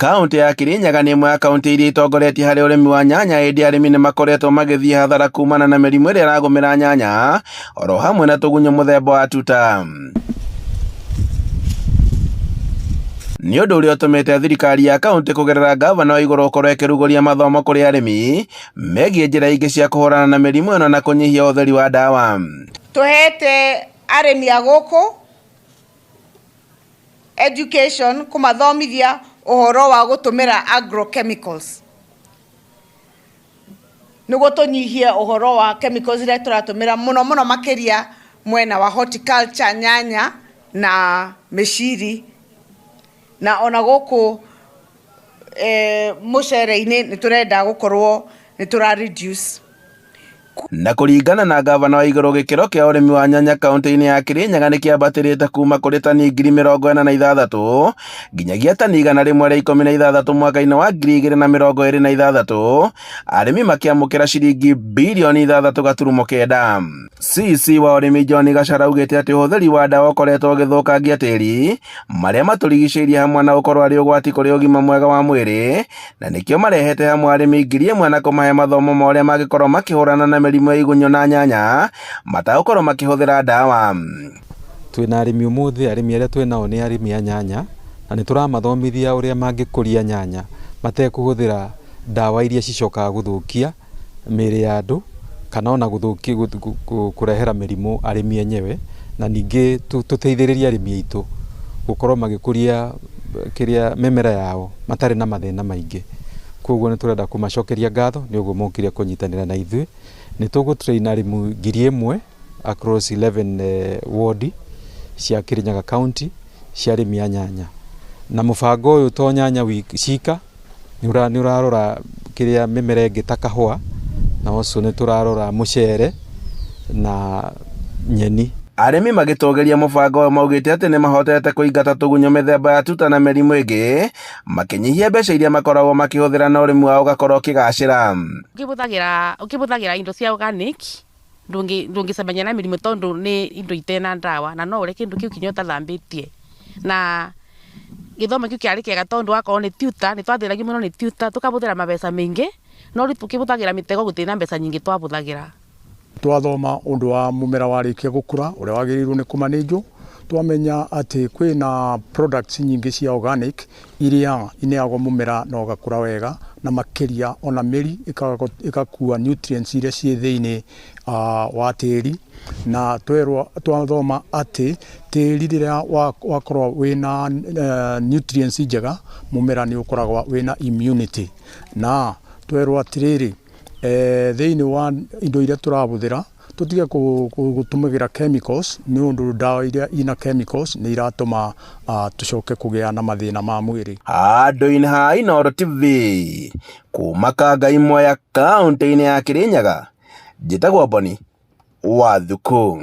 Kaunti ya Kirinyaga nĩ ĩmwe ya kaunti iria itongoretie harĩ ũrĩmi wa nyanya, ĩndĩ arĩmi nĩ makoretwo magĩthiĩ hathara kumana na mĩrimũ ĩrĩa ĩragũmĩra nyanya, oro hamwe na tũgunyũ mũthemba wa tuta. Nĩ ũndũ ũrĩa ũtũmĩte thirikari ya kaunti kũgerera ngavana wa igũrũ ũkorwo ĩkĩrugũria mathomo kũrĩ arĩmi megiĩ njĩra ingĩ cia kũhũrana na mĩrimũ ĩno na kũnyihia ũtheri wa ndawa. Tuhete arĩmi a gũkũ education kumathomithia uhoro wa gutumira agrochemicals niguo tunyihie uhoro wa chemicals iria turatumira muno makiria mwena wa horticulture, nyanya na mĩciri, na ona guku mucere-ini ni turenda gukorwo ni tura reduce. Na kũringana na ngavana wa igũrũ, gĩkĩro kĩa ũrĩmi wa nyanya kaunti-inĩ ya Kirinyaga nĩ kĩambatĩrĩte kuma kũrĩ tani 46,000 nginyagia tani 116 mwaka-inĩ wa 2026, arĩmi makĩamũkĩra ciringi birioni 6.9. CC wa ũrĩmi John Gachara augĩte atĩ ũhũthĩri wa ndawa ũkoretwo ũgĩthũkangia tĩri marĩa matũrigicĩirie hamwe na gũkorwo arĩ ũgwati kũrĩ ũgima mwega wa mwĩrĩ, na nĩkĩo marehete hamwe arĩmi 1,000 na kũmahe mathomo ma ũrĩa mangĩkorwo makĩhũrana na mĩrimũ ya igunyũ na nyanya matagũkorwo makĩhũthĩra ndawa. Twĩna arĩmi ũmũthĩ, arĩmi arĩa twĩnao nĩ arĩmi a nyanya, na nĩ tũramathomithia ũrĩa mangĩkũria nyanya matekũhũthĩra ndawa iria cicokaga gũthũkia mĩĩrĩ ya andũ kana ona kũrehera mĩrimũ arĩmi enyewe, na ningĩ tũteithĩrĩrie arĩmi aitũ gũkorwo magĩkũria mĩmera yao matarĩ na mathĩna maingĩ. Koguo nĩ tũrenda kũmacokeria ngatho nĩ ũguo mokire kũnyitanĩra na ithuĩ. Nĩ tũgũtrain arĩmi 1,000 across 11 ward cia Kirinyaga County cia arĩmi a nyanya, na mũbango ũyũ to nyanya cika, nĩ ũrarora kĩrĩa mĩmera ĩngĩ ta kahũa, na ũcio nĩ tũrarora mũcere na nyeni. Arĩmi magĩtũgĩria mũbango ũyũ maugĩte atĩ nĩ mahotete kũingata tũgunyũ mĩthemba ya tuta na mĩrimũ ĩngĩ, makĩnyihia mbeca iria makoragwo makĩhũthĩra na ũrĩmi wao ũgakorwo ũkĩgacĩra. Ũkĩhũthagĩra indo cia organic ndũngĩcemania na mĩrimũ tondũ nĩ indo itena ndawa, na no ũrĩa kĩndũ kĩu kinya ũtathambĩtie. Na gĩthomo kĩu kĩarĩ kĩega tondũ wakorwo nĩ tuta, nĩ twathĩragio mũno nĩ tuta tũkahũthĩra mabeca maingĩ, no rĩu tũkĩhũthagĩra mĩtego gũtirĩ na mbeca nyingĩ twahũthagĩra. Twathoma ũndũ wa mũmera warĩkia gũkũra ũrĩa wagĩrĩirwo nĩ kũmanĩnjwo, twamenya atĩ kwĩna products nyingĩ cia organic iria ineagwo mũmera na ũgakũra wega, na makĩria ona mĩri ĩgakua nutrients iria ciĩ thĩinĩ wa tĩri. Na twathoma atĩ tĩri rĩrĩa wakorwo wĩna nutrients njega, mũmera nĩ ũkoragwo wĩna immunity. Na twerwo atĩrĩrĩ, thĩinĩ wa indo iria tũrahũthĩra tũtige gũtũmĩra chemicals, nĩ ũndũ ndawa iria ina chemicals nĩ iratũma tũcoke kũgĩa na mathĩna ma mwĩrĩ. Handũ-inĩ ha Inooro TV kuma Kangai Mwea kaunti-inĩ ya Kirinyaga, njĩtagwo Boni Wathuku.